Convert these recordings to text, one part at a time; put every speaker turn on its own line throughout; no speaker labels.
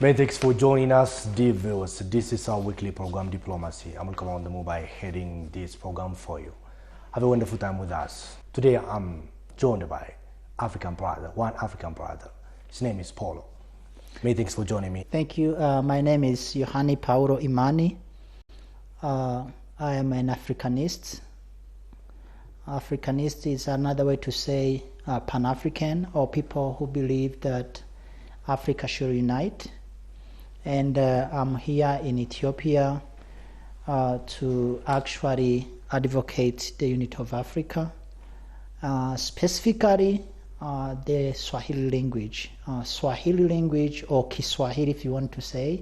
Many thanks for joining us, dear viewers. This is our weekly program, Diplomacy. I'm welcome on the move by heading this program for you. Have a wonderful time with us. Today I'm joined by one African brother. His name is Paulo. Many thanks for joining me.
Thank you. My name is Yohani Paulo Imani. I am an Africanist. Africanist is another way to say Pan-African, or people who believe that Africa should unite. And I'm here in Ethiopia to actually advocate the unity of Africa, specifically the Swahili language. Swahili language, or Kiswahili if you want to say,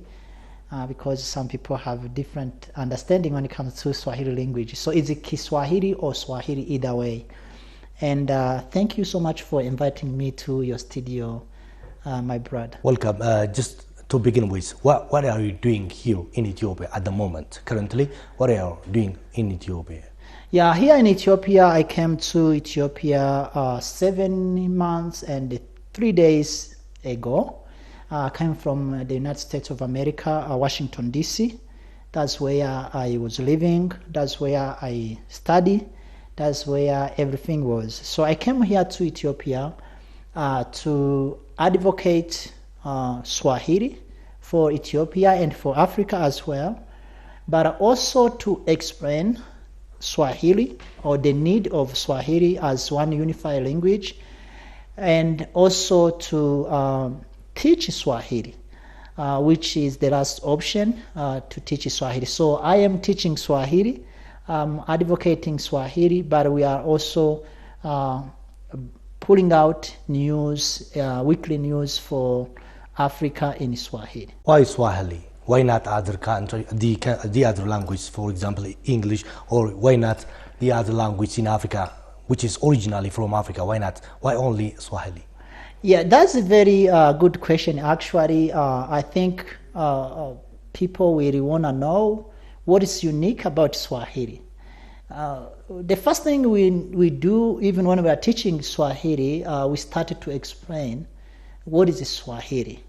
because some people have different understanding when it comes to Swahili language. So is it Kiswahili or Swahili, either way. And thank you so much for inviting me to your studio, my brother.
Welcome. Just to begin with, what are you doing here in Ethiopia at the moment? Currently, what are you doing in Ethiopia?
Yeah, here in Ethiopia, I came to Ethiopia 7 months and 3 days ago. I came from the United States of America, Washington, D.C. That's where I was living. That's where I studied. That's where everything was. So I came here to Ethiopia to advocate Swahili for Ethiopia and for Africa as well, but also to explain Swahili, or the need of Swahili as one unified language, and also to teach Swahili, which is the last option, to teach Swahili. So I am teaching Swahili, advocating Swahili, but we are also pulling out news, weekly news for Africa in Swahili.
Why Swahili? Why not other country, the other language, for example, English, or why not the other language in Africa, which is originally from Africa? Why not? Why only Swahili?
Yeah, that's a very good question. Actually, I think people really want to know what is unique about Swahili. The first thing we do, even when we are teaching Swahili, we started to explain what is Swahili.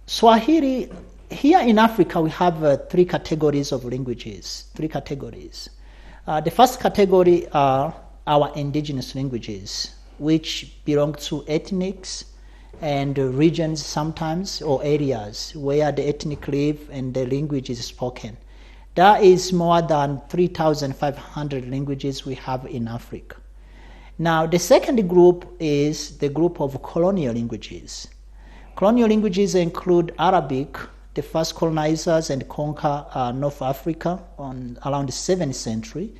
Swahili, here in Africa, we have 3 categories of languages, 3 categories. The first category are our indigenous languages, which belong to ethnics and regions sometimes, or areas where the ethnic live and the language is spoken. There is more than 3,500 languages we have in Africa. Now, the second group is the group of colonial languages. Colonial languages include Arabic. The first colonizers and conquer North Africa around the 7th century,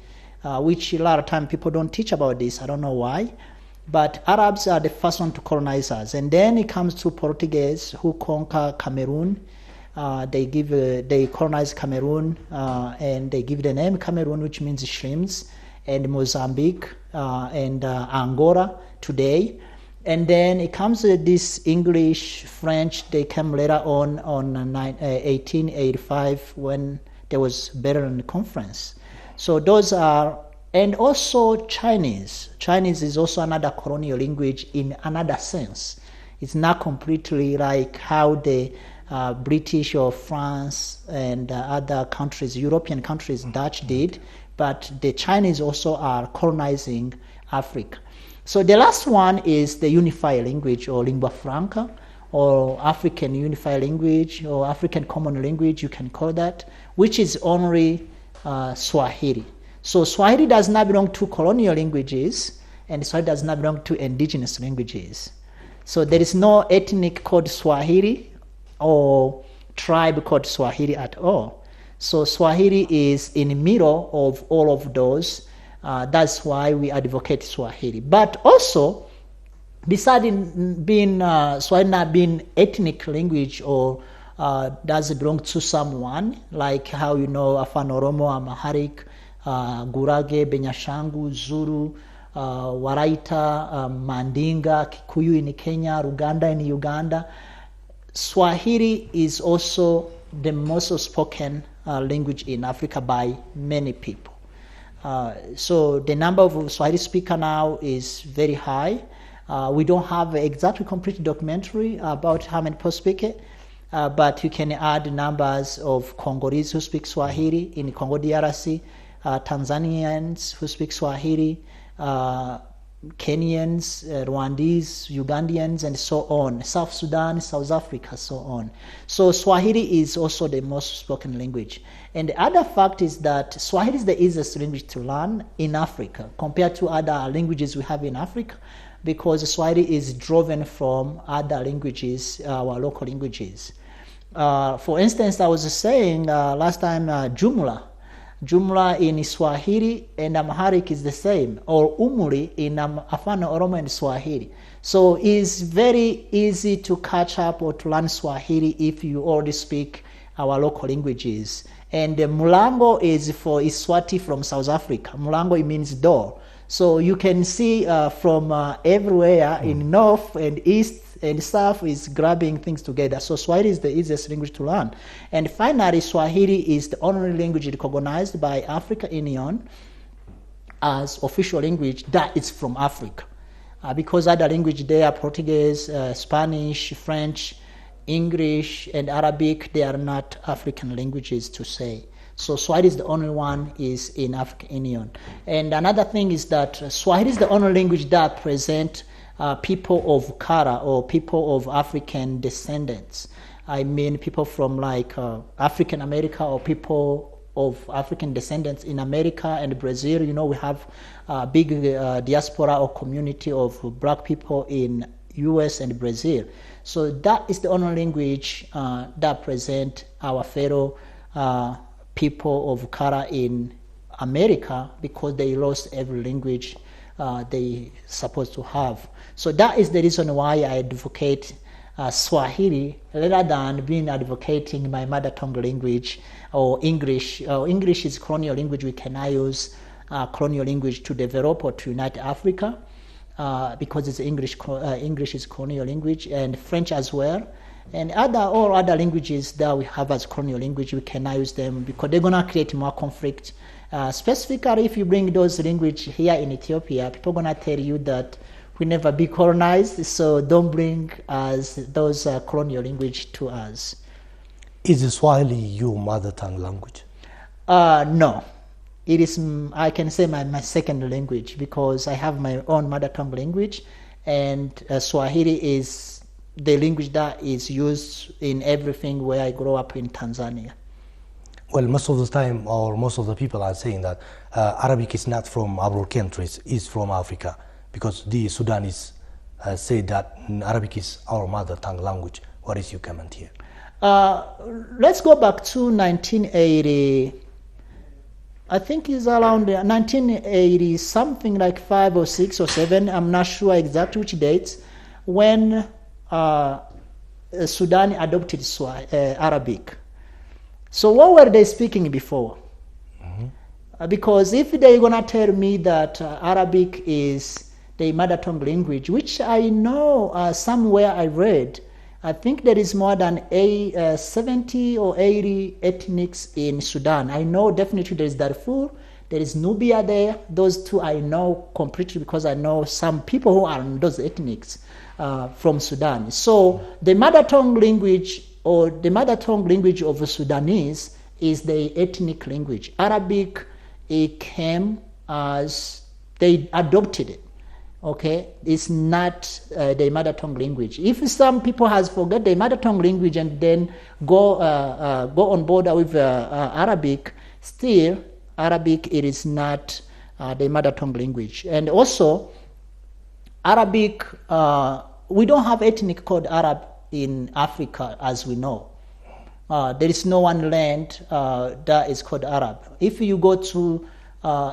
which a lot of time people don't teach about this. I don't know why. But Arabs are the first one to colonize us. And then it comes to Portuguese, who conquer Cameroon. They colonize Cameroon, and they give the name Cameroon, which means shrimps, and Mozambique, and Angola today. And then it comes to this English, French. They came later on 1885, when there was Berlin Conference. So those are, and also Chinese. Chinese is also another colonial language in another sense. It's not completely like how the British or France and other countries, European countries, Dutch did, but the Chinese also are colonizing Africa. So the last one is the unified language, or lingua franca, or African unified language, or African common language, you can call that, which is only Swahili. So Swahili does not belong to colonial languages, and Swahili does not belong to indigenous languages. So there is no ethnic called Swahili or tribe called Swahili at all. So Swahili is in the middle of all of those. That's why we advocate Swahili. But also, besides being Swahili not being ethnic language, or does it belong to someone, like how you know Afan Oromo, Amharic, Gurage, Benyashangu, Zulu, Waraita, Mandinga, Kikuyu in Kenya, Ruganda in Uganda. Swahili is also the most spoken language in Africa by many people. So the number of Swahili speakers now is very high. We don't have exactly complete documentary about how many people speak it, but you can add numbers of Congolese who speak Swahili in Congo DRC, Tanzanians who speak Swahili, Kenyans, Rwandese, Ugandians, and so on, South Sudan, South Africa, so on. So Swahili is also the most spoken language. And the other fact is that Swahili is the easiest language to learn in Africa compared to other languages we have in Africa, because Swahili is driven from other languages, our local languages. For instance, I was saying last time, Jumla in Swahili and Amharic is the same, or umri in Afano Oromo and Swahili. So it's very easy to catch up or to learn Swahili if you already speak our local languages. And Mulango is for Iswati from South Africa. Mulango, it means door. So you can see from everywhere in north and east and south is grabbing things together. So Swahili is the easiest language to learn. And finally, Swahili is the only language recognized by African Union as official language that is from Africa. Because other language there, Portuguese, Spanish, French, English, and Arabic, they are not African languages to say. So Swahili is the only one is in African Union. And another thing is that Swahili is the only language that present people of color or people of African descendants. I mean people from like African America or people of African descendants in America and Brazil. You know, we have a big diaspora or community of black people in US and Brazil. So that is the only language that present our fellow people of color in America, because they lost every language they supposed to have. So that is the reason why I advocate Swahili rather than being advocating my mother tongue language or English. English is colonial language. We cannot use colonial language to develop or to unite Africa because it's English. English is colonial language, and French as well. And all other languages that we have as colonial language, we cannot use them because they're gonna create more conflict. Specifically, if you bring those language here in Ethiopia, people gonna tell you that we never be colonized, so don't bring those colonial language to us.
Is Swahili your mother tongue language?
No. It is, I can say, my second language, because I have my own mother tongue language, and Swahili is the language that is used in everything where I grew up in Tanzania.
Well, most of the time, or most of the people are saying that Arabic is not from our countries, it's from Africa, because the Sudanese say that Arabic is our mother tongue language. What is your comment here?
Let's go back to 1980. I think it's around 1980, something like 5 or 6 or 7. I'm not sure exactly which dates, when Sudan adopted Arabic. So what were they speaking before? Mm-hmm. Because if they're going to tell me that Arabic is the mother tongue language, which I know somewhere I read, I think there is more than 70 or 80 ethnics in Sudan. I know definitely there is Darfur, there is Nubia there. Those two I know completely because I know some people who are in those ethnics from Sudan. So the mother tongue language or the mother tongue language of the Sudanese is the ethnic language. Arabic, it came as they adopted it. Okay, it's not the mother tongue language. If some people has forget the mother tongue language and then go on board with Arabic, still Arabic it is not the mother tongue language. And also Arabic, we don't have ethnic called Arab in Africa as we know. There is no one land that is called Arab. If you go to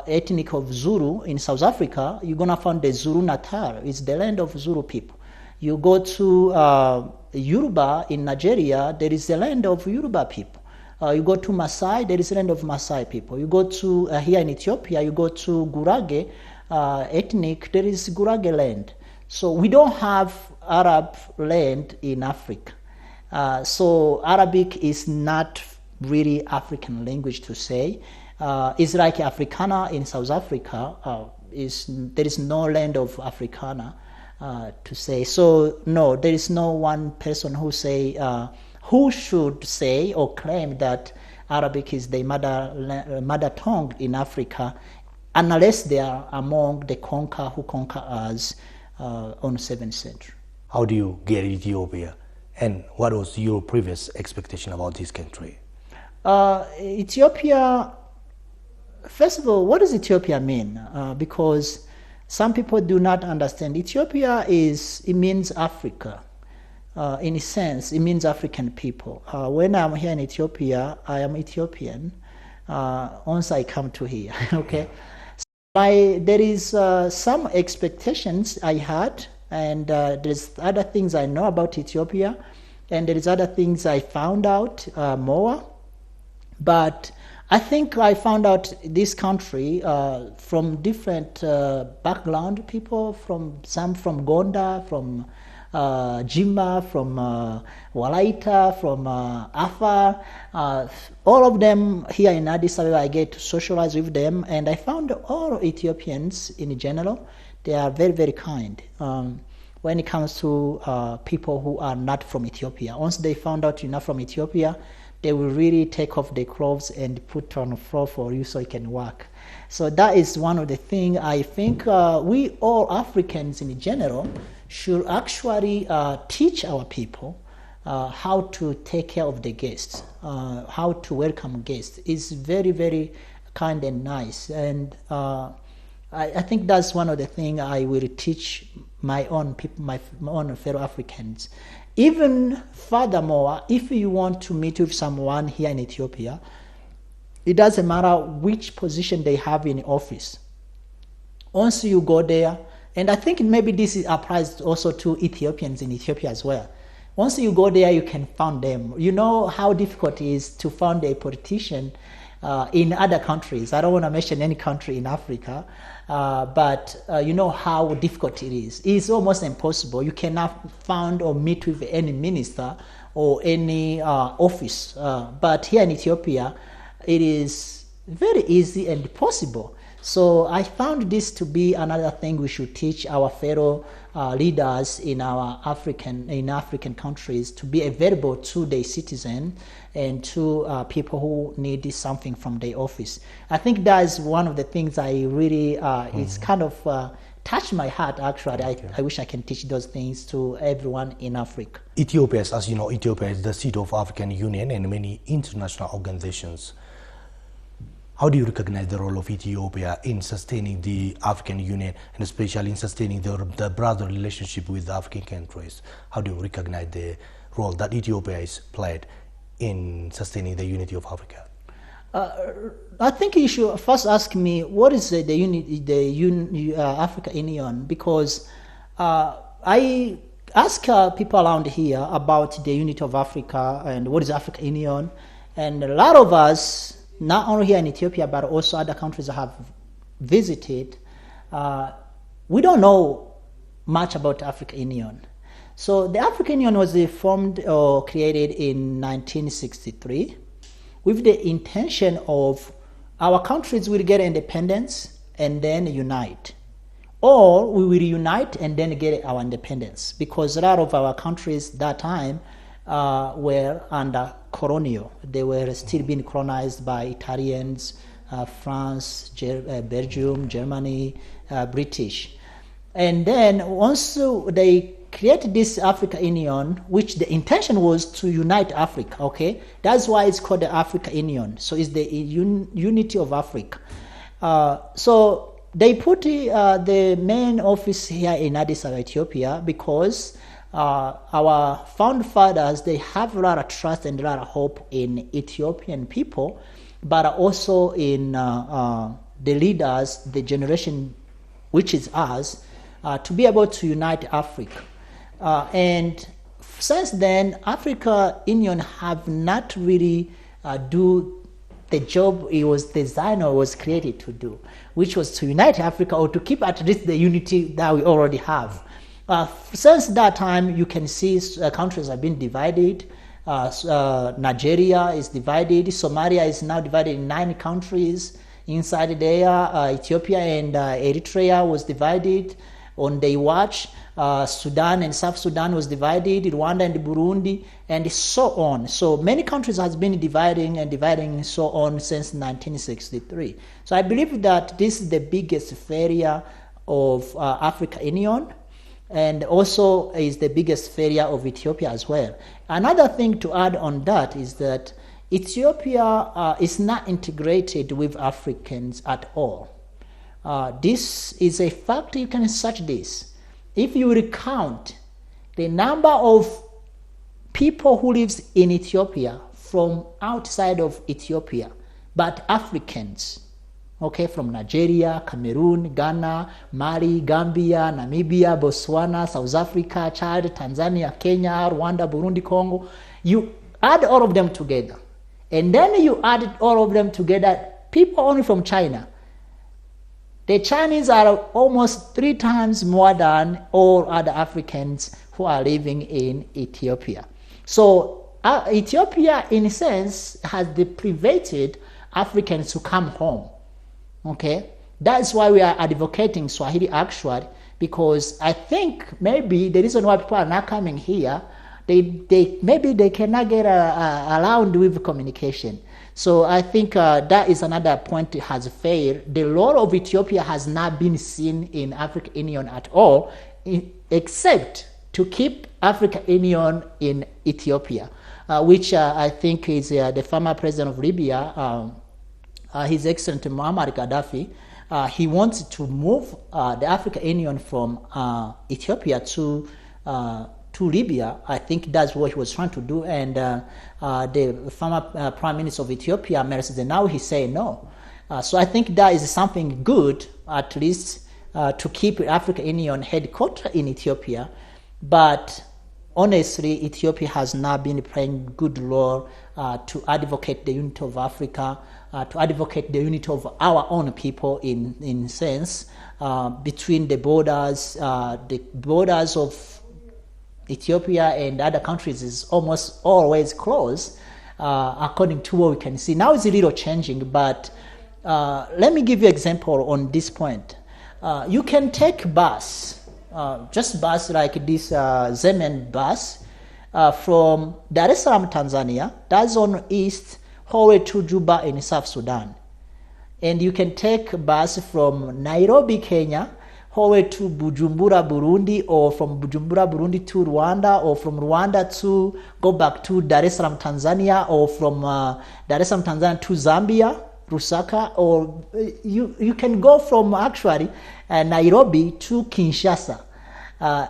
ethnic of Zulu in South Africa, you're going to find the Zulu Natal. It's the land of Zulu people. You go to Yoruba in Nigeria, there is the land of Yoruba people. You go to Maasai, there is the land of Maasai people. You go to, here in Ethiopia, you go to Gurage ethnic, there is Gurage land. So we don't have Arab land in Africa. So Arabic is not really African language to say. It's like Africana in South Africa. There is no land of Africana to say. So no, there is no one person who should say or claim that Arabic is the mother tongue in Africa, unless they are among the who conquer us on 7th century.
How do you get Ethiopia, and what was your previous expectation about this country?
Ethiopia, first of all, what does Ethiopia mean? Because some people do not understand. Ethiopia means Africa. In a sense, it means African people. When I'm here in Ethiopia, I am Ethiopian once I come to here, okay? There is some expectations I had, and there's other things I know about Ethiopia, and there is other things I found out more. But I think I found out this country from different background people, some from Gonda, from Jimma, from Walaita, from Afar, all of them here in Addis Ababa. I get to socialize with them, and I found all Ethiopians in general, they are very, very kind when it comes to people who are not from Ethiopia. Once they found out you're not from Ethiopia, they will really take off their clothes and put on the floor for you so you can work. So that is one of the things I think we all Africans in general should actually teach our people how to take care of the guests, how to welcome guests. It's very, very kind and nice. And I think that's one of the things I will teach my own people, my own fellow Africans. Even furthermore, if you want to meet with someone here in Ethiopia, it doesn't matter which position they have in office. Once you go there, and I think maybe this applies also to Ethiopians in Ethiopia as well. Once you go there, you can find them. You know how difficult it is to find a politician in other countries. I don't want to mention any country in Africa, but you know how difficult it is. It's almost impossible. You cannot find or meet with any minister or any office. But here in Ethiopia, it is very easy and possible. So I found this to be another thing we should teach our fellow leaders in African countries, to be available to their citizens and to people who need something from their office. I think that is one of the things I really, it's kind of touched my heart actually. I wish I can teach those things to everyone in Africa.
Ethiopia, as you know, Ethiopia is the seat of African Union and many international organizations. How do you recognize the role of Ethiopia in sustaining the African Union, and especially in sustaining the broader relationship with the African countries? How do you recognize the role that Ethiopia has played in sustaining the unity of Africa?
I think you should first ask me, what is the African Union? Because I ask people around here about the unity of Africa and what is the African Union, and a lot of us, not only here in Ethiopia, but also other countries I have visited, we don't know much about the African Union. So the African Union was formed or created in 1963 with the intention of our countries will get independence and then unite. Or we will unite and then get our independence, because a lot of our countries that time were under colonial. They were still being colonized by Italians, France, Belgium, Germany, British. And then once they created this African Union, which the intention was to unite Africa, okay? That's why it's called the African Union. So it's the unity of Africa. So they put the main office here in Addis Ababa, Ethiopia, because our found fathers, they have a lot of trust and a lot of hope in Ethiopian people, but also in the leaders, the generation which is us, to be able to unite Africa. And since then, African Union have not really do the job it was designed or was created to do, which was to unite Africa or to keep at least the unity that we already have. Since that time, you can see countries have been divided. Nigeria is divided. Somalia is now divided in 9 countries. Inside there, Ethiopia and Eritrea was divided. On their watch, Sudan and South Sudan was divided, Rwanda and Burundi, and so on. So many countries has been dividing and so on since 1963. So I believe that this is the biggest failure of African Union, and also is the biggest failure of Ethiopia as well. Another thing to add on that is that Ethiopia is not integrated with Africans at all. This is a fact. You can search this. If you recount the number of people who lives in Ethiopia from outside of Ethiopia, but Africans, okay, from Nigeria, Cameroon, Ghana, Mali, Gambia, Namibia, Botswana, South Africa, Chad, Tanzania, Kenya, Rwanda, Burundi, Congo, you add all of them together. And then you add all of them together, people only from China. The Chinese are almost 3 times more than all other Africans who are living in Ethiopia. So Ethiopia, in a sense, has deprivated Africans to come home. Okay, that's why we are advocating Swahili actually, because I think maybe the reason why people are not coming here, maybe they cannot get around with communication. So I think that is another point that has failed. The role of Ethiopia has not been seen in African Union at all, except to keep African Union in Ethiopia, which I think is the former president of Libya, His Excellency Muammar Gaddafi. He wants to move the African Union from Ethiopia to Libya. I think that's what he was trying to do. And the former Prime Minister of Ethiopia, Meles Zenawi, he said no. So I think that is something good, at least to keep African Union headquarters in Ethiopia. But honestly, Ethiopia has not been playing good role to advocate the unity of Africa, to advocate the unity of our own people in sense, between the borders of Ethiopia and other countries is almost always closed, according to what we can see. Now it's a little changing, but let me give you an example on this point. You can take bus, just bus like this Zemen bus, from Dar es Salaam, Tanzania, that's on east, all the way to Juba in South Sudan. And you can take bus from Nairobi, Kenya, all the way to Bujumbura, Burundi, or from Bujumbura, Burundi to Rwanda, or from Rwanda to go back to Dar es Salaam, Tanzania, or from Dar es Salaam, Tanzania to Zambia, Lusaka, or you can go from actually Nairobi to Kinshasa.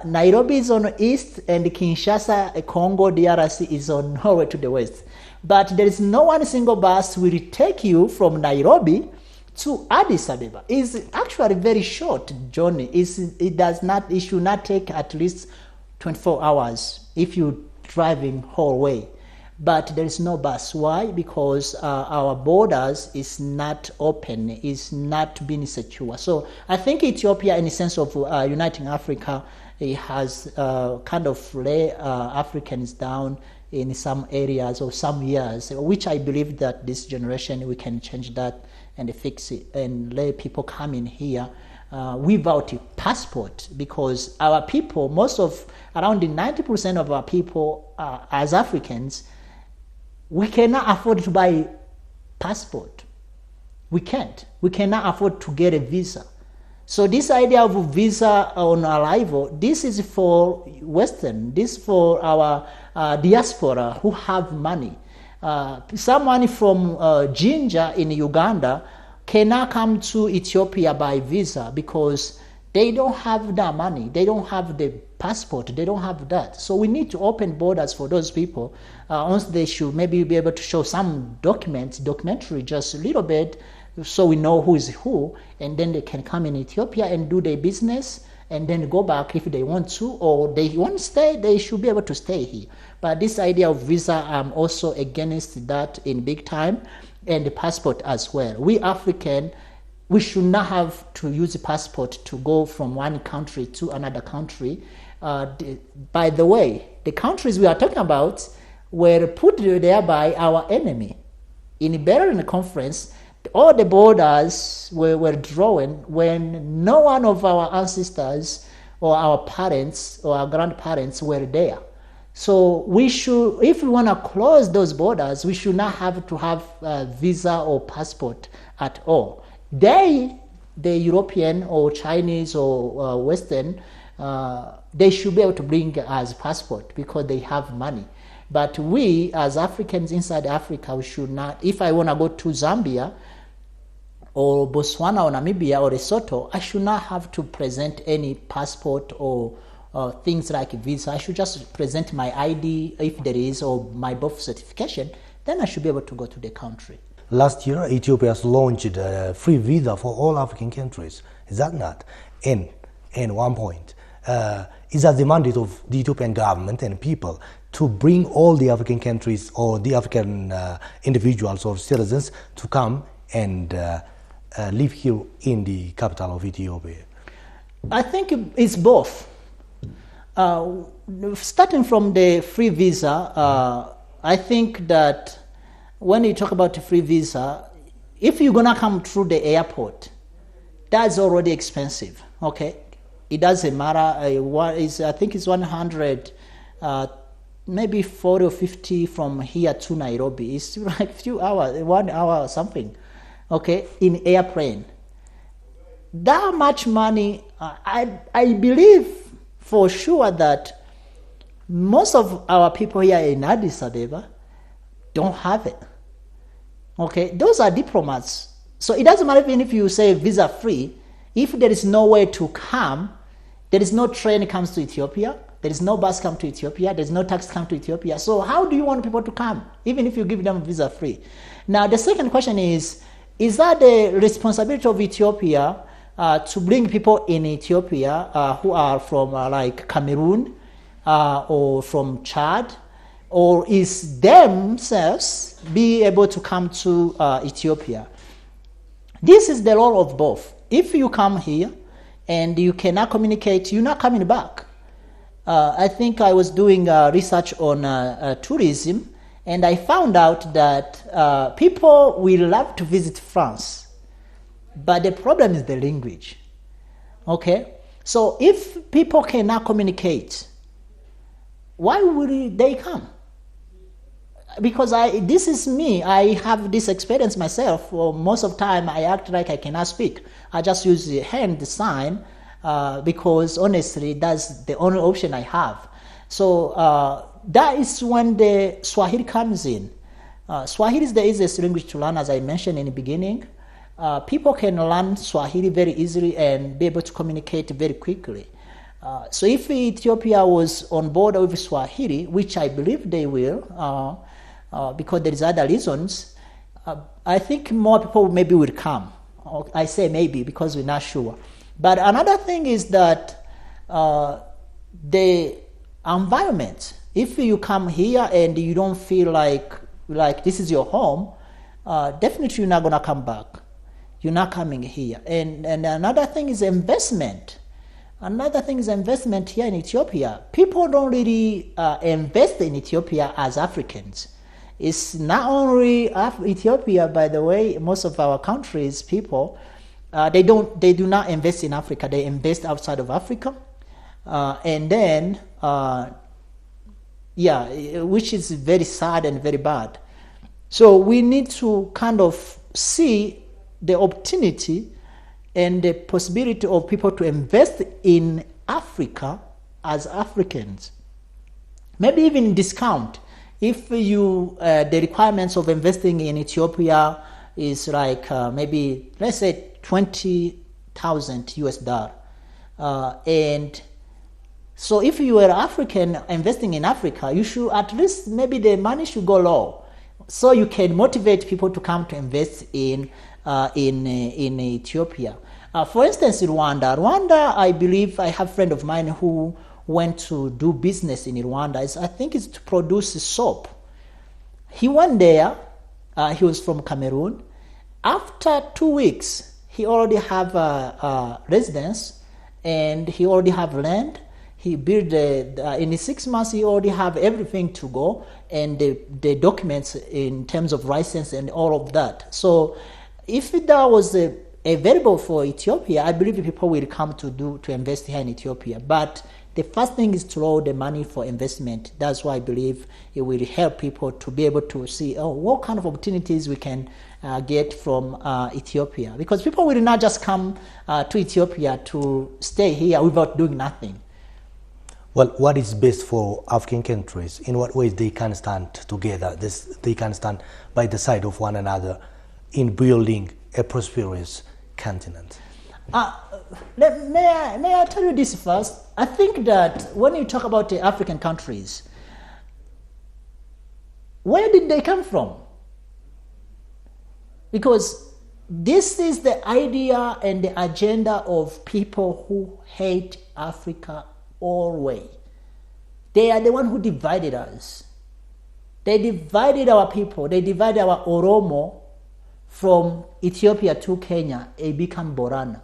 Nairobi is on the east, and Kinshasa, Congo, DRC is on all the way to the west. But there is no one single bus will take you from Nairobi to Addis Ababa. It's actually a very short journey. It should not take at least 24 hours if you're driving whole way. But there is no bus. Why? Because our borders is not open, is not being secure. So I think Ethiopia, in the sense of uniting Africa, it has kind of lay Africans down in some areas or some years, which I believe that this generation we can change that and fix it and let people come in here without a passport, because our people, around 90% of our people as Africans, we cannot afford to buy passport. We can't. We cannot afford to get a visa. So this idea of a visa on arrival, this is for Western, this is for our diaspora who have money. Someone from Jinja in Uganda cannot come to Ethiopia by visa because they don't have that money. They don't have the passport. They don't have that. So we need to open borders for those people. Once they should maybe be able to show some documentary, just a little bit, so we know who is who, and then they can come in Ethiopia and do their business and then go back if they want to, or they want to stay, they should be able to stay here. But this idea of visa, I'm also against that in big time, and the passport as well. We African, we should not have to use a passport to go from one country to another country. By the way, the countries we are talking about were put there by our enemy. In Berlin Conference, all the borders were drawn when no one of our ancestors or our parents or our grandparents were there. So we should, if we want to close those borders, we should not have to have a visa or passport at all. They, the European or Chinese or Western, they should be able to bring as passport because they have money. But we, as Africans inside Africa, we should not. If I want to go to Zambia or Botswana or Namibia or Lesotho, I should not have to present any passport or things like visa. I should just present my ID if there is, or my birth certification. Then I should be able to go to the country.
Last year, Ethiopia has launched a free visa for all African countries. Is that not? And one point, is that the mandate of the Ethiopian government and people to bring all the African countries or the African individuals or citizens to come and live here in the capital of Ethiopia?
I think it's both. Starting from the free visa, I think that when you talk about the free visa, if you're gonna come through the airport, that's already expensive. Okay, it doesn't matter. I think it's 100, maybe 40 or 50 from here to Nairobi. It's like a few hours, 1 hour or something. Okay, in airplane. That much money, I believe for sure that most of our people here in Addis Ababa don't have it. Okay, those are diplomats. So it doesn't matter even if you say visa free, if there is no way to come, there is no train comes to Ethiopia, there is no bus come to Ethiopia, there is no taxi come to Ethiopia. So how do you want people to come, even if you give them visa free? Now the second question is that the responsibility of Ethiopia to bring people in Ethiopia who are from like Cameroon or from Chad, or is themselves be able to come to Ethiopia? This is the role of both. If you come here and you cannot communicate, you're not coming back. I think I was doing research on tourism, and I found out that people will love to visit France, but the problem is the language. Okay? So if people cannot communicate, why would they come? Because this is me. I have this experience myself. For most of the time, I act like I cannot speak. I just use the hand sign because honestly, that's the only option I have. So that is when the Swahili comes in. Swahili is the easiest language to learn, as I mentioned in the beginning. People can learn Swahili very easily and be able to communicate very quickly. So if Ethiopia was on board with Swahili, which I believe they will, because there is other reasons, I think more people maybe will come. I say maybe because we're not sure. But another thing is that the environment, if you come here and you don't feel like this is your home, definitely you're not going to come back. You're not coming here. And another thing is investment. Another thing is investment here in Ethiopia. People don't really invest in Ethiopia as Africans. It's not only Ethiopia, by the way. Most of our countries, people, they do not invest in Africa. They invest outside of Africa, and then which is very sad and very bad. So we need to kind of see the opportunity and the possibility of people to invest in Africa as Africans. Maybe even discount. If you the requirements of investing in Ethiopia is like maybe, let's say, $20,000 and so if you are African investing in Africa, you should at least, maybe the money should go low, so you can motivate people to come to invest in Ethiopia. For instance, in Rwanda, I believe I have a friend of mine who went to do business in Rwanda. I think it's to produce soap. He went there. He was from Cameroon. After 2 weeks, he already have a residence, and he already have land. He built in 6 months. He already have everything to go, and the documents in terms of license and all of that. So, if that was available for Ethiopia, I believe people will come to invest here in Ethiopia. But the first thing is to roll the money for investment. That's why I believe it will help people to be able to see, what kind of opportunities we can get from Ethiopia. Because people will not just come to Ethiopia to stay here without doing nothing.
Well, what is best for African countries? In what ways they can stand together? They can stand by the side of one another in building a prosperous continent?
May I tell you this first? I think that when you talk about the African countries, where did they come from? Because this is the idea and the agenda of people who hate Africa always. They are the one who divided us. They divided our people. They divided our Oromo from Ethiopia to Kenya. It became Borana.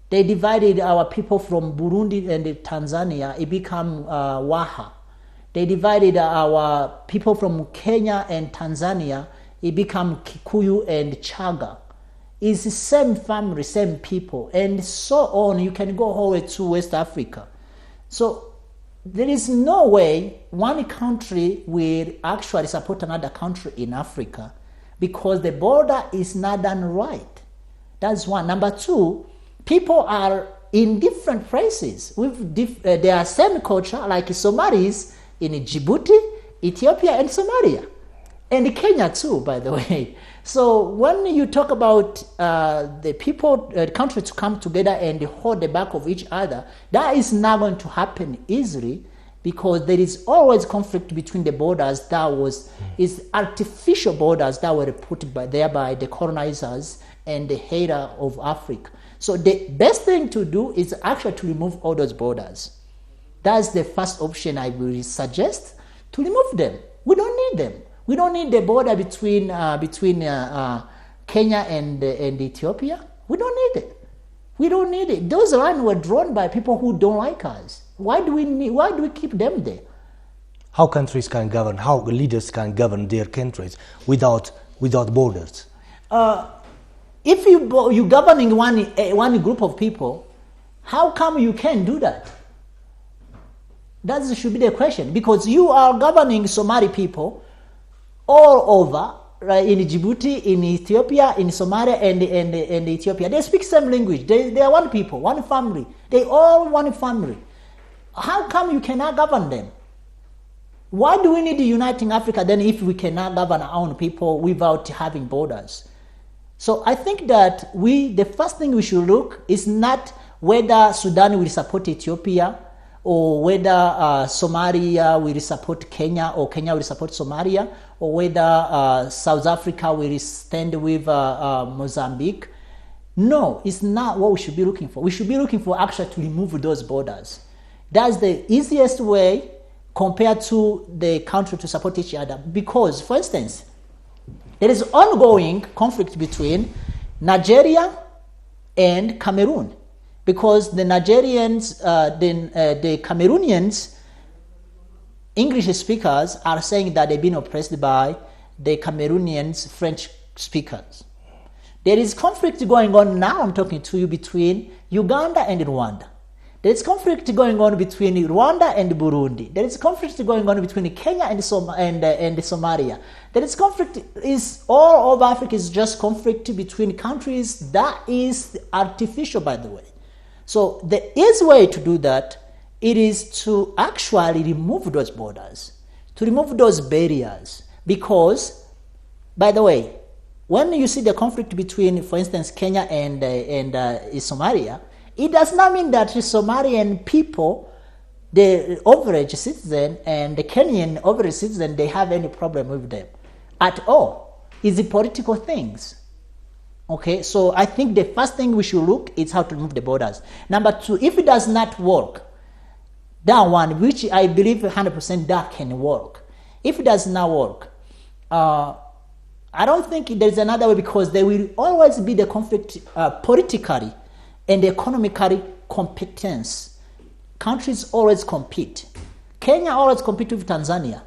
They divided our people from Burundi and Tanzania. It became Waha. They divided our people from Kenya and Tanzania. It became Kikuyu and Chaga. It's the same family, same people, and so on. You can go all the way to West Africa. So there is no way one country will actually support another country in Africa because the border is not done right. That's one. Number two, people are in different places with their same culture, like Somalis in Djibouti, Ethiopia, and Somalia, and Kenya too, by the way. So when you talk about the people, countries to come together and hold the back of each other, that is not going to happen easily because there is always conflict between the borders is artificial borders that were put by the colonizers and the hater of Africa. So the best thing to do is actually to remove all those borders. That's the first option I will suggest, to remove them. We don't need them. We don't need the border between Kenya and Ethiopia. We don't need it. We don't need it. Those lines were drawn by people who don't like us. Why do we keep them there?
How countries can govern, how leaders can govern their countries without borders?
If you're governing one group of people, how come you can't do that? That should be the question. Because you are governing Somali people all over, right, in Djibouti, in Ethiopia, in Somalia, and Ethiopia. They speak same language. They are one people, one family. They all one family. How come you cannot govern them? Why do we need uniting Africa then if we cannot govern our own people without having borders? So I think that the first thing we should look is not whether Sudan will support Ethiopia or whether Somalia will support Kenya or Kenya will support Somalia or whether South Africa will stand with Mozambique. No, it's not what we should be looking for. We should be looking for actually to remove those borders. That's the easiest way compared to the country to support each other. Because, for instance, there is ongoing conflict between Nigeria and Cameroon. Because the Nigerians, the Cameroonians, English speakers are saying that they've been oppressed by the Cameroonians, French speakers. There is conflict going on now, I'm talking to you, between Uganda and Rwanda. There is conflict going on between Rwanda and Burundi. There is conflict going on between Kenya and Somalia. There is conflict all over Africa is just conflict between countries that is artificial, by the way. So the easy way to do that, it is to actually remove those borders, to remove those barriers. Because, by the way, when you see the conflict between, for instance, Kenya and Somalia, it does not mean that the Somalian people, the average citizen and the Kenyan average citizen, they have any problem with them at all. It's the political things. Okay, so I think the first thing we should look is how to remove the borders. Number two, if it does not work, that one, which I believe 100% that can work. If it does not work, I don't think there's another way because there will always be the conflict politically and economically competence. Countries always compete. Kenya always compete with Tanzania.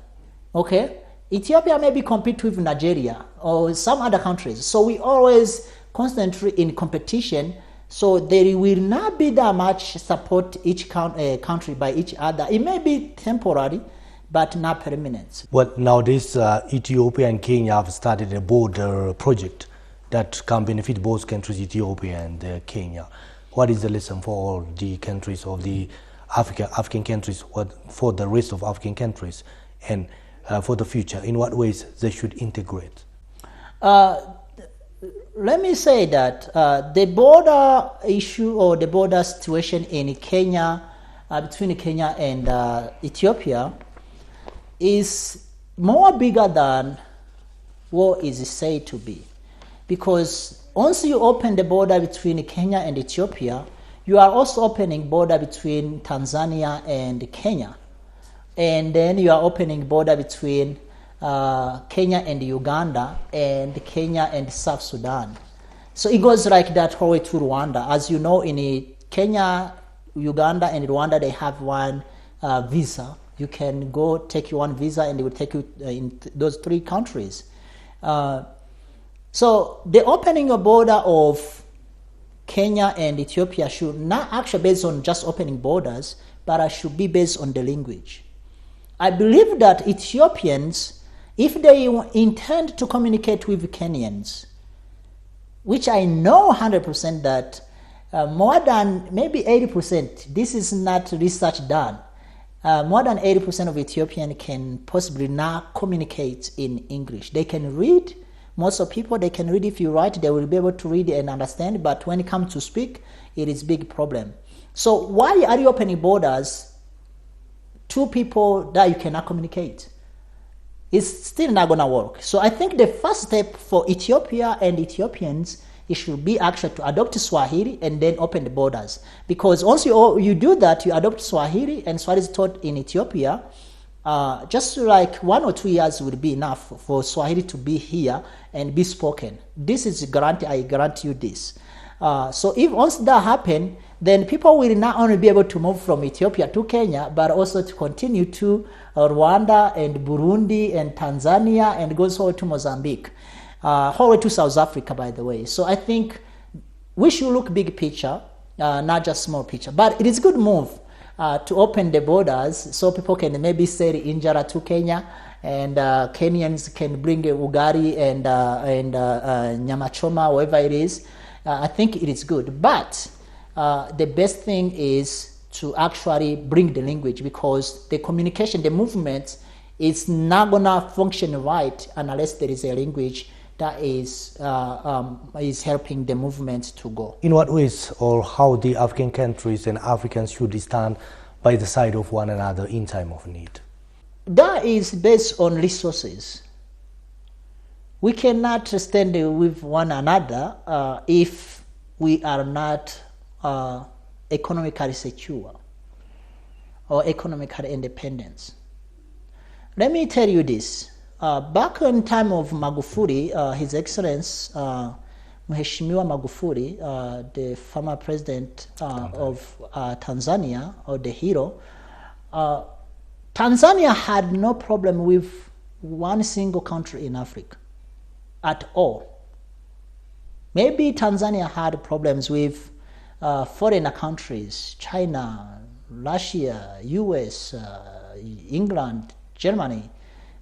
Okay? Ethiopia maybe compete with Nigeria or some other countries. So we always constantly in competition. So there will not be that much support each country by each other. It may be temporary, but not permanent.
Well, nowadays Ethiopia and Kenya have started a border project that can benefit both countries, Ethiopia and Kenya. What is the lesson for all the countries of the African countries, for the rest of African countries, and for the future? In what ways they should integrate?
Let me say that the border issue or the border situation in Kenya, between Kenya and Ethiopia, is more bigger than what is said to be. Because once you open the border between Kenya and Ethiopia, you are also opening border between Tanzania and Kenya. And then you are opening border between Kenya and Uganda, and Kenya and South Sudan. So it goes like that all the way to Rwanda. As you know, in Kenya, Uganda, and Rwanda, they have one visa. You can go take your one visa and they will take you in those three countries. So the opening a border of Kenya and Ethiopia should not actually be based on just opening borders, but it should be based on the language. I believe that Ethiopians, if they intend to communicate with Kenyans, which I know 100% that more than maybe 80%, this is not research done, more than 80% of Ethiopians can possibly not communicate in English. They can read. Most of people, they can read. If you write, they will be able to read and understand. But when it comes to speak, it is a big problem. So why are you opening borders to people that you cannot communicate? It's still not going to work. So I think the first step for Ethiopia and Ethiopians, it should be actually to adopt Swahili and then open the borders. Because once you do that, you adopt Swahili, and Swahili is taught in Ethiopia, just like 1 or 2 years would be enough for Swahili to be here and be spoken. This is a guarantee. I guarantee you this. So if once that happens, then people will not only be able to move from Ethiopia to Kenya, but also to continue to Rwanda and Burundi and Tanzania, and goes all to Mozambique, all the way to South Africa, by the way. So I think we should look big picture, not just small picture. But it is a good move to open the borders so people can maybe sell injera to Kenya, and Kenyans can bring ugari and nyama choma, whatever it is. I think it is good. But the best thing is to actually bring the language, because the communication, the movement is not going to function right unless there is a language that is helping the movement to go.
In what ways or how the African countries and Africans should stand by the side of one another in time of need?
That is based on resources. We cannot stand with one another if we are not economically secure or economically independent. Let me tell you this. Back in time of Magufuli, His Excellency Mheshimiwa Magufuli, the former president of Tanzania, or the hero, Tanzania had no problem with one single country in Africa at all. Maybe Tanzania had problems with foreign countries, China, Russia, US, England, Germany,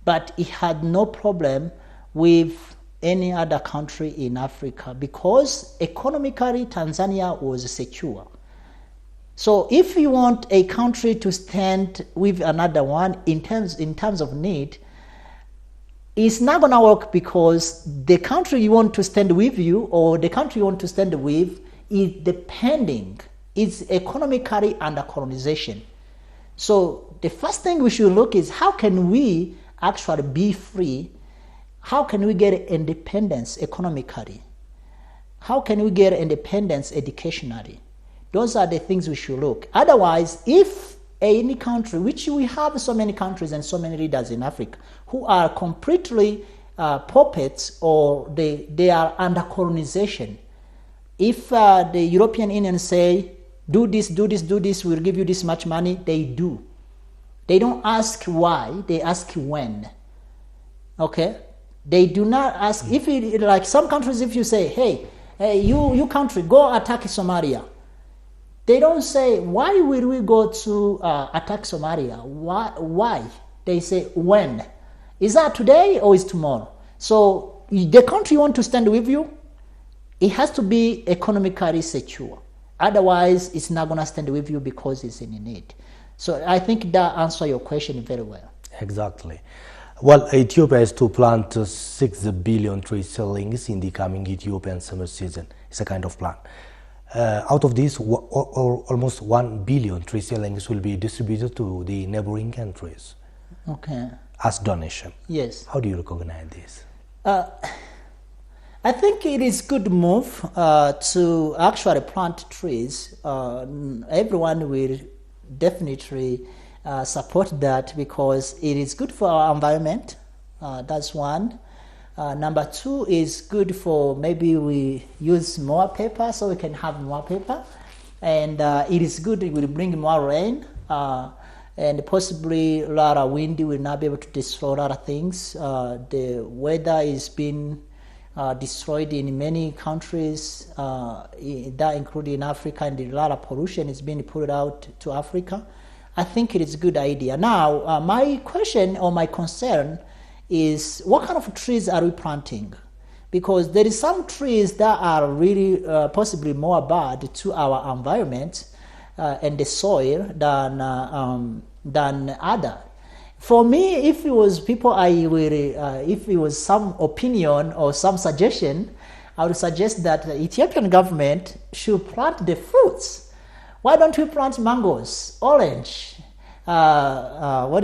but it had no problem with any other country in Africa because economically Tanzania was secure. So if you want a country to stand with another one in terms of need, it's not going to work, because the country you want to stand with you, or the country you want to stand with, is depending, it's economically under colonization. So the first thing we should look is, how can we actually be free? How can we get independence economically? How can we get independence educationally? Those are the things we should look. Otherwise, if any country, which we have so many countries and so many leaders in Africa who are completely puppets, or they are under colonization. If the European Union say, do this, we'll give you this much money, they do. They don't ask why, they ask when. Okay? They do not ask, if it, like some countries, if you say, hey, hey, you country, go attack Somalia. They don't say, why will we go to attack Somalia? Why? They say, when? Is that today or is tomorrow? So the country want to stand with you, it has to be economically secure. Otherwise, it's not going to stand with you because it's in need. So I think that answers your question very well.
Exactly. Well, Ethiopia has to plant 6 billion tree seedlings in the coming Ethiopian summer season. It's a kind of plan. Out of this, almost 1 billion tree seedlings will be distributed to the neighboring countries.
Okay.
As donation.
Yes.
How do you recognize this?
I think it is good move to actually plant trees. Everyone will definitely support that because it is good for our environment. That's one. Number two is good for maybe we use more paper so we can have more paper. And it is good, it will bring more rain. And possibly a lot of wind will not be able to destroy a lot of things. The weather is being destroyed in many countries, that including Africa, and a lot of pollution is being put out to Africa. I think it is a good idea. Now, my question or my concern is what kind of trees are we planting? Because there is some trees that are really possibly more bad to our environment and the soil than other. For me, if it was people, if it was some opinion or some suggestion, I would suggest that the Ethiopian government should plant the fruits. Why don't we plant mangoes, orange,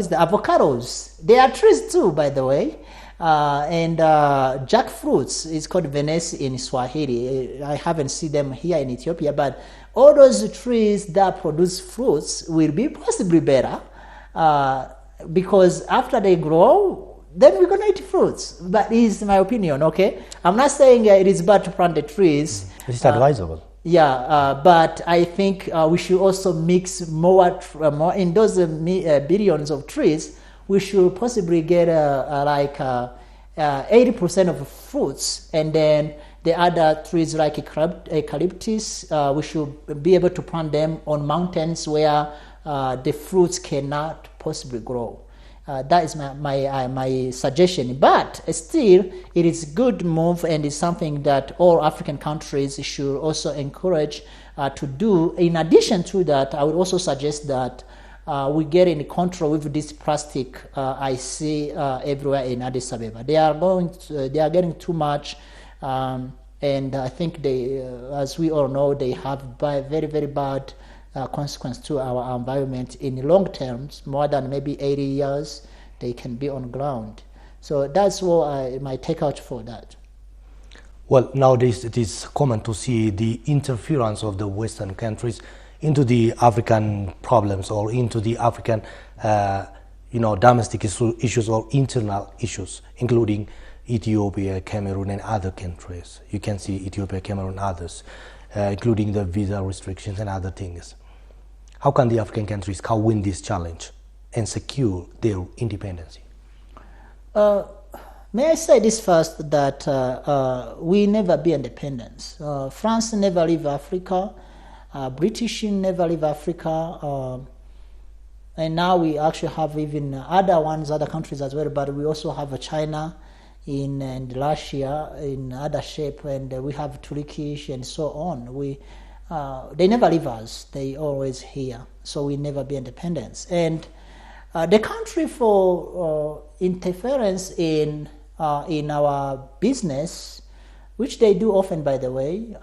avocados? They are trees too, by the way. And jackfruits is called Venice in Swahili. I haven't seen them here in Ethiopia, but all those trees that produce fruits will be possibly better because after they grow, then we're going to eat fruits. But this is my opinion, okay? I'm not saying it is bad to plant the trees.
It's advisable.
But I think we should also mix more in those billions of trees. We should possibly get 80% of fruits, and then the other trees like eucalyptus, we should be able to plant them on mountains where the fruits cannot possibly grow. That is my suggestion. But still, it is a good move, and it's something that all African countries should also encourage to do. In addition to that, I would also suggest that we get in control with this plastic I see everywhere in Addis Ababa. They are getting too much, and I think they, as we all know, they have very, very bad consequence to our environment in long terms. More than maybe 80 years, they can be on ground. So that's what my takeout for that.
Well, nowadays it is common to see the interference of the Western countries into the African problems or into the African, domestic issues or internal issues, including Ethiopia, Cameroon, and other countries. You can see Ethiopia, Cameroon, others, including the visa restrictions and other things. How can the African countries win this challenge and secure their independence?
May I say this first, that we never be independent. France never leave Africa. British never leave Africa, and now we actually have even other countries as well, but we also have China and Russia in other shape, and we have Turkish and so on. They never leave us, they always here, so we never be independent. And the country for interference in our business, which they do often, by the way,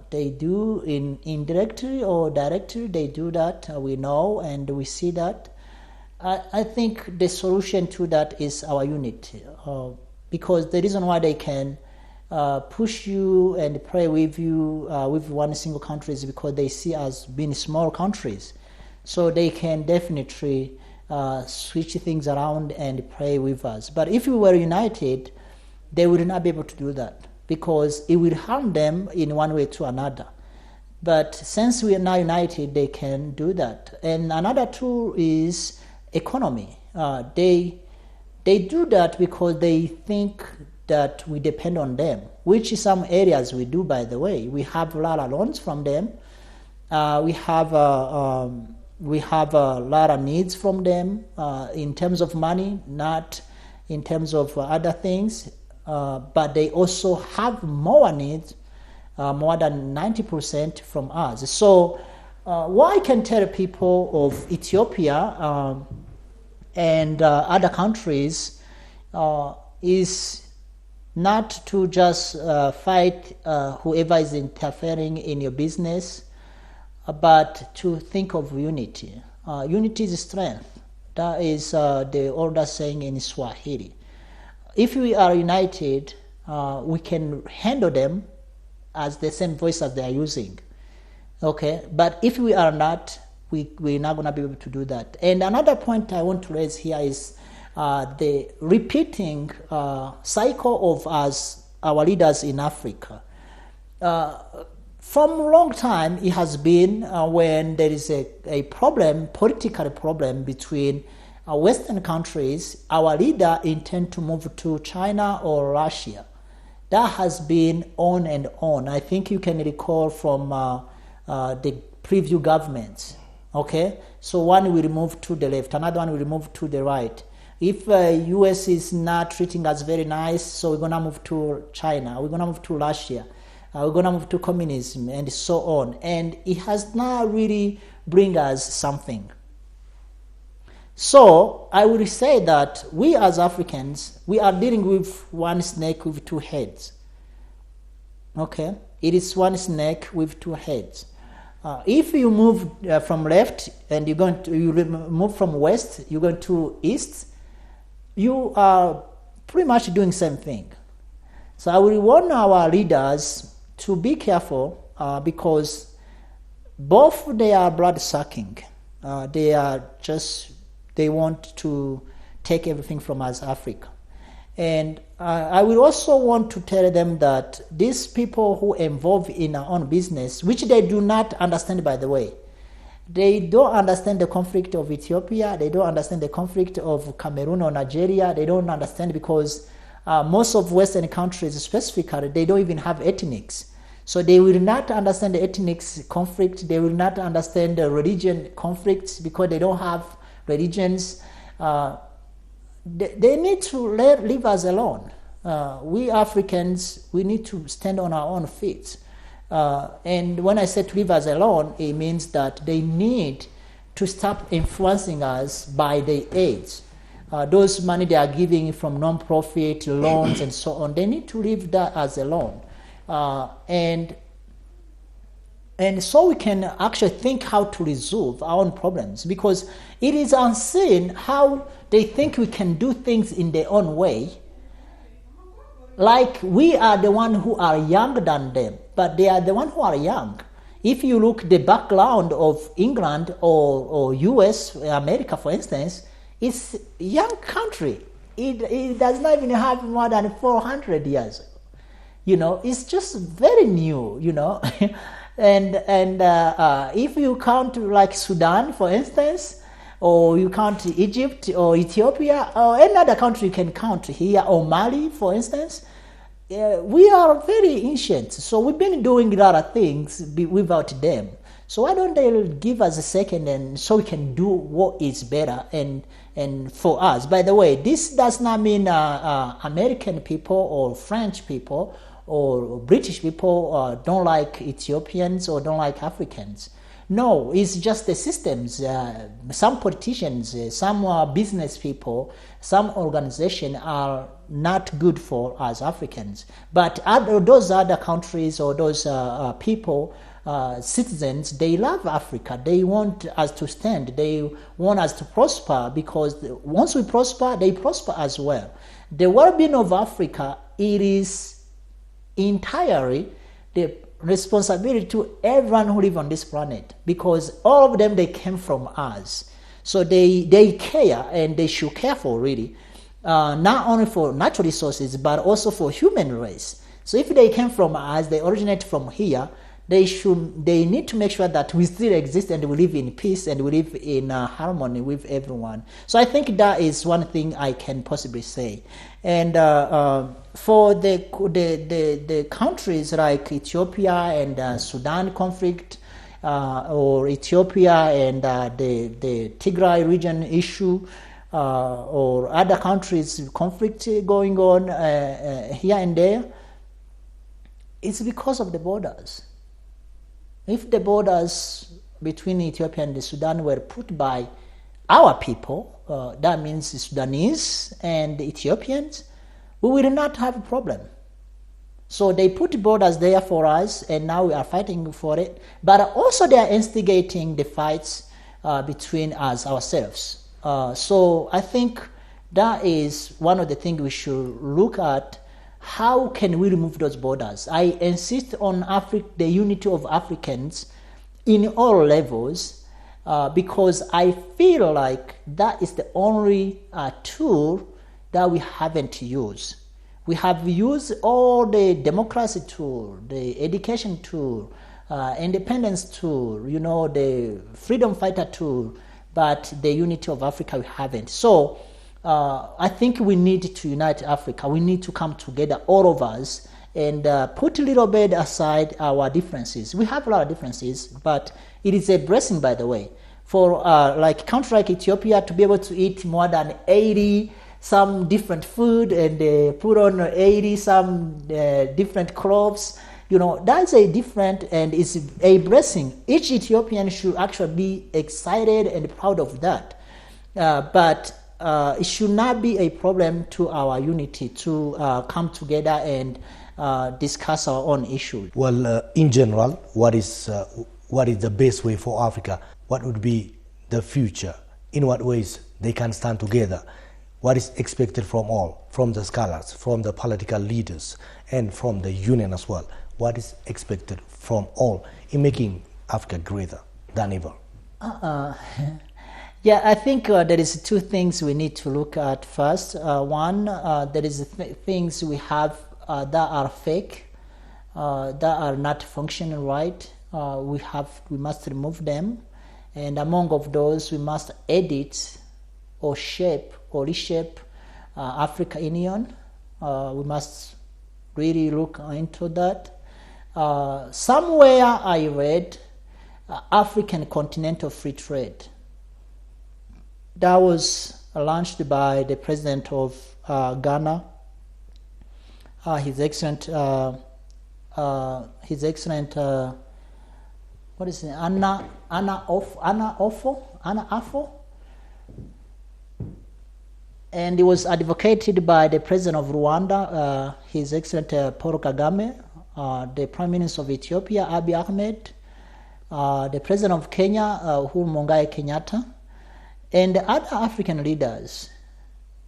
they do indirectly or directly, they do that, we know and we see that. I think the solution to that is our unity, because the reason why they can push you and pray with you with one single country is because they see us being small countries. So they can definitely switch things around and pray with us. But if we were united, they would not be able to do that, because it will harm them in one way to another. But since we are now united, they can do that. And another tool is economy. They do that because they think that we depend on them, which is some areas we do, by the way. We have a lot of loans from them. We have a lot of needs from them in terms of money, not in terms of other things. But they also have more needs, more than 90% from us. So what I can tell people of Ethiopia and other countries is not to just fight whoever is interfering in your business, but to think of unity. Unity is strength. That is the older saying in Swahili. If we are united, we can handle them as the same voice as they are using. Okay, but if we are not, we're not going to be able to do that. And another point I want to raise here is the repeating cycle of our leaders in Africa. From a long time, it has been when there is a problem, political problem between Western countries, our leader intend to move to China or Russia. That has been on and on. I think you can recall from the previous governments. Okay, so one will move to the left, another one will move to the right. If U.S. is not treating us very nice, so we're gonna move to China, we're gonna move to Russia, we're gonna move to communism, and so on. And it has not really bring us something. So I will say that we as Africans, we are dealing with one snake with two heads. Okay, it is one snake with two heads. If you move from left and you move from west, you're going to east, you are pretty much doing the same thing. So I will warn our leaders to be careful because both they are blood sucking. They want to take everything from us, Africa. And I will also want to tell them that these people who involve in our own business, which they do not understand, by the way, they don't understand the conflict of Ethiopia, they don't understand the conflict of Cameroon or Nigeria, they don't understand because most of Western countries specifically, they don't even have ethnics. So they will not understand the ethnic conflict, they will not understand the religion conflicts because they don't have religions. They need to leave us alone. We Africans, we need to stand on our own feet. And when I say to leave us alone, it means that they need to stop influencing us by the aids. Those money they are giving from non-profit loans and so on, they need to leave that as alone. And so we can actually think how to resolve our own problems, because it is unseen how they think we can do things in their own way. Like we are the one who are younger than them, but they are the one who are young. If you look the background of England or US, America, for instance, it's a young country. It does not even have more than 400 years. You know, it's just very new, you know. And if you count like Sudan, for instance, or you count Egypt or Ethiopia or any other country you can count here, or Mali, for instance, we are very ancient. So we've been doing a lot of things without them. So why don't they give us a second and so we can do what is better and for us? By the way, this does not mean American people or French people or British people don't like Ethiopians or don't like Africans. No, it's just the systems. Some politicians, some business people, some organizations are not good for us Africans. But those other countries or those people, citizens, they love Africa. They want us to stand. They want us to prosper, because once we prosper, they prosper as well. The well-being of Africa, it is entirely the responsibility to everyone who lives on this planet, because all of them, they came from us. So they care, and they should care for, really, not only for natural resources but also for human race. So if they came from us, they originate from here, They need to make sure that we still exist and we live in peace and we live in harmony with everyone. So I think that is one thing I can possibly say. And for the countries like Ethiopia and Sudan conflict, or Ethiopia and the Tigray region issue, or other countries conflict going on here and there, it's because of the borders. If the borders between Ethiopia and Sudan were put by our people, that means the Sudanese and the Ethiopians, we will not have a problem. So they put borders there for us, and now we are fighting for it. But also they are instigating the fights between us ourselves. So I think that is one of the things we should look at. How can we remove those borders? I insist on the unity of Africans in all levels, because I feel like that is the only tool that we haven't used. We have used all the democracy tool, the education tool, independence tool, the freedom fighter tool, but the unity of Africa we haven't. So I think we need to unite Africa. We need to come together, all of us, and put a little bit aside our differences. We have a lot of differences, but it is a blessing, by the way, for like a country like Ethiopia to be able to eat more than 80 some different food and put on 80 some different crops. That's a different, and it's a blessing. Each Ethiopian should actually be excited and proud of that. But it should not be a problem to our unity to come together and discuss our own issues.
Well, in general, what is the best way for Africa? What would be the future? In what ways they can stand together? What is expected from all, from the scholars, from the political leaders, and from the union as well? What is expected from all in making Africa greater than ever?
Yeah, I think there is two things we need to look at first. One, there is things we have that are fake, that are not functioning right. We must remove them, and among of those, we must edit or shape or reshape Africa Union. We must really look into that. Somewhere I read African Continental Free Trade. That was launched by the president of Ghana, His Excellent, what is it, Anna Afo, and it was advocated by the president of Rwanda, His Excellent Paulo Kagame, the Prime Minister of Ethiopia, Abiy Ahmed, the president of Kenya, Uhuru Muigai Kenyatta, and other African leaders.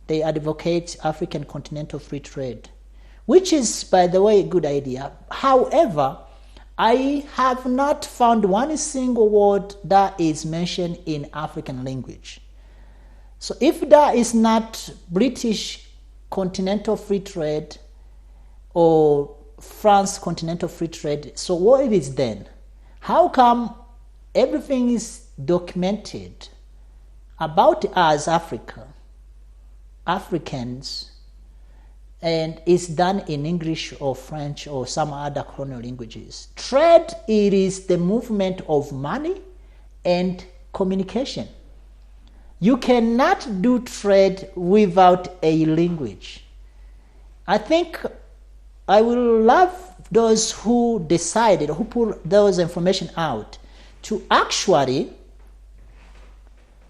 They advocate African Continental Free Trade, which is, by the way, a good idea. However, I have not found one single word that is mentioned in African language. So if that is not British Continental Free Trade or France Continental Free Trade, so what it is then? How come everything is documented about us, Africans, and is done in English or French or some other colonial languages? Trade, it is the movement of money and communication. You cannot do trade without a language. I think I will love those who decided, who put those information out, to actually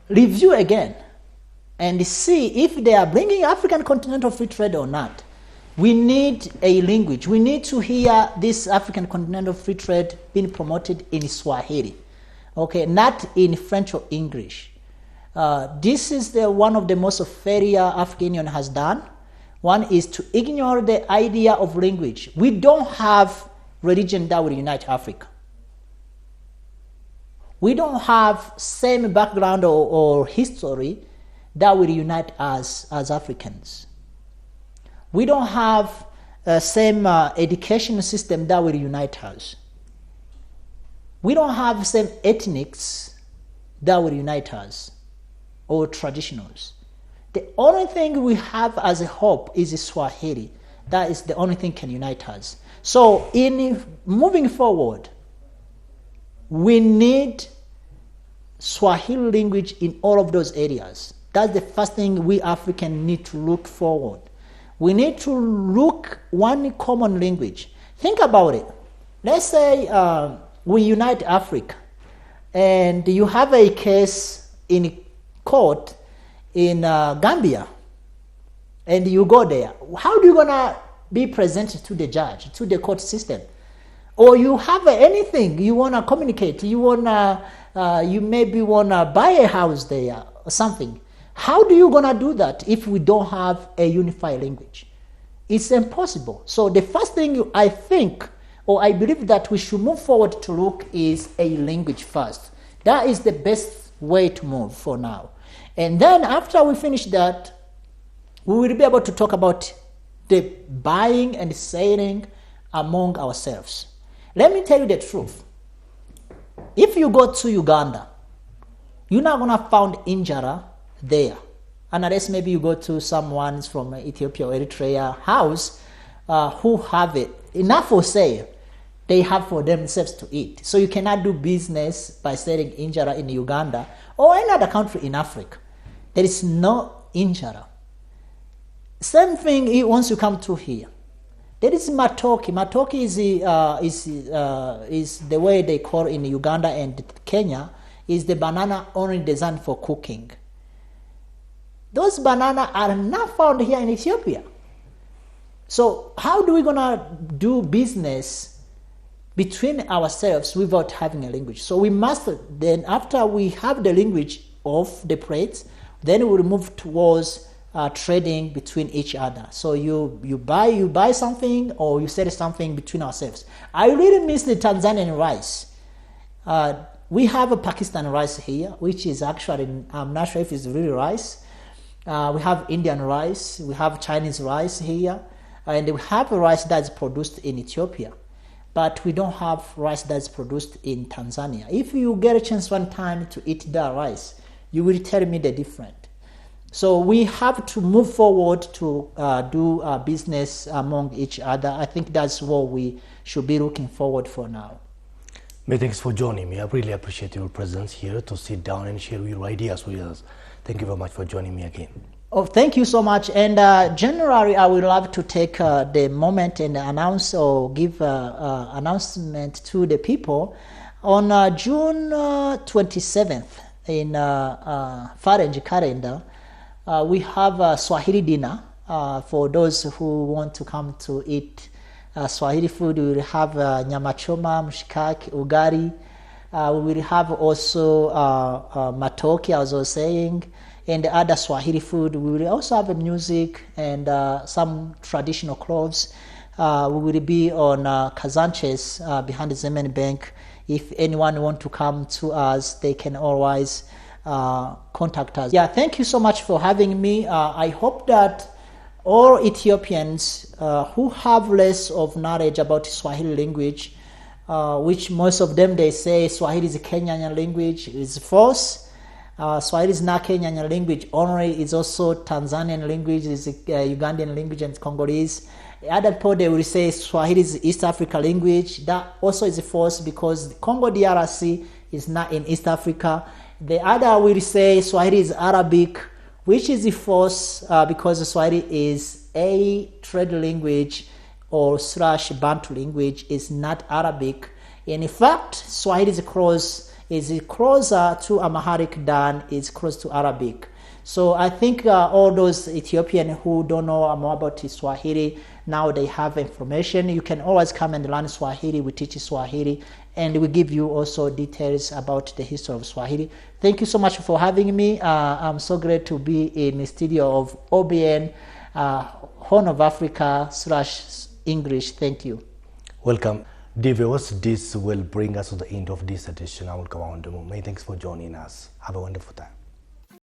review again and see if they are bringing African Continental Free Trade or not. We need a language. We need to hear this African Continental Free Trade being promoted in Swahili, okay, not in French or English. This is one of the most failure African Union has done. One is to ignore the idea of language. We don't have religion that will unite Africa. We don't have same background or history that will unite us as Africans. We don't have same education system that will unite us. We don't have the same ethnics that will unite us or traditionals. The only thing we have as a hope is Swahili. That is the only thing can unite us. So in moving forward, we need Swahili language in all of those areas. That's the first thing we Africans need to look forward. We need to look one common language. Think about it. Let's say we unite Africa, and you have a case in court in Gambia, and you go there. How do you gonna be presented to the judge, to the court system? Or you have anything you wanna communicate, you maybe wanna buy a house there or something. How do you gonna do that if we don't have a unified language? It's impossible. So the first thing I think, or I believe that we should move forward to look is a language first. That is the best way to move for now. And then after we finish that, we will be able to talk about the buying and selling among ourselves. Let me tell you the truth. If you go to Uganda, you're not going to find injera there. Unless maybe you go to someone from Ethiopia or Eritrea house who have it enough for sale. They have for themselves to eat. So you cannot do business by selling injera in Uganda or any other country in Africa. There is no injera. Same thing once you come to here. There is matoke. Matoke is the way they call in Uganda and Kenya, is the banana only designed for cooking. Those bananas are not found here in Ethiopia. So how do we gonna do business between ourselves without having a language? So we must then, after we have the language of the plates, then we'll move towards trading between each other. So you buy something or you sell something between ourselves. I really miss the Tanzanian rice. We have a Pakistan rice here, which is actually, I'm not sure if it's really rice. We have Indian rice, we have Chinese rice here, and we have a rice that's produced in Ethiopia. But we don't have rice that's produced in Tanzania. If you get a chance one time to eat that rice, you will tell me the difference. So we have to move forward to do business among each other. I think that's what we should be looking forward for now.
Many thanks for joining me. I really appreciate your presence here to sit down and share your ideas with us. Thank you very much for joining me again.
Oh, thank you so much. And generally, I would love to take the moment and announce or give announcement to the people. On June 27th in Fahrenheit calendar, we have a Swahili dinner for those who want to come to eat Swahili food. We will have nyama choma, mshikaki, ugari. We will have also matoke, as I was saying, and other Swahili food. We will also have music and some traditional clothes. We will be on Kazanches behind the Zemen Bank. If anyone want to come to us, they can always contact us. Yeah, thank you so much for having me. I hope that all Ethiopians who have less of knowledge about Swahili language, which most of them they say Swahili is a Kenyan language, is false. Swahili is not Kenyan language only, it's also Tanzanian language, it's Ugandan language and Congolese. The other part they will say Swahili is East Africa language. That also is false because Congo DRC is not in East Africa. The other will say Swahili is Arabic, which is false because Swahili is a trade language or / Bantu language, is not Arabic. In fact, Swahili is closer to Amharic than is close to Arabic. So I think all those Ethiopians who don't know more about Swahili, now they have information. You can always come and learn Swahili. We teach Swahili and we give you also details about the history of Swahili. Thank you so much for having me. I'm so glad to be in the studio of OBN, Horn of Africa / English. Thank you.
Welcome. Dear viewers, this will bring us to the end of this edition. I will come on the moon. Many thanks for joining us. Have a wonderful time.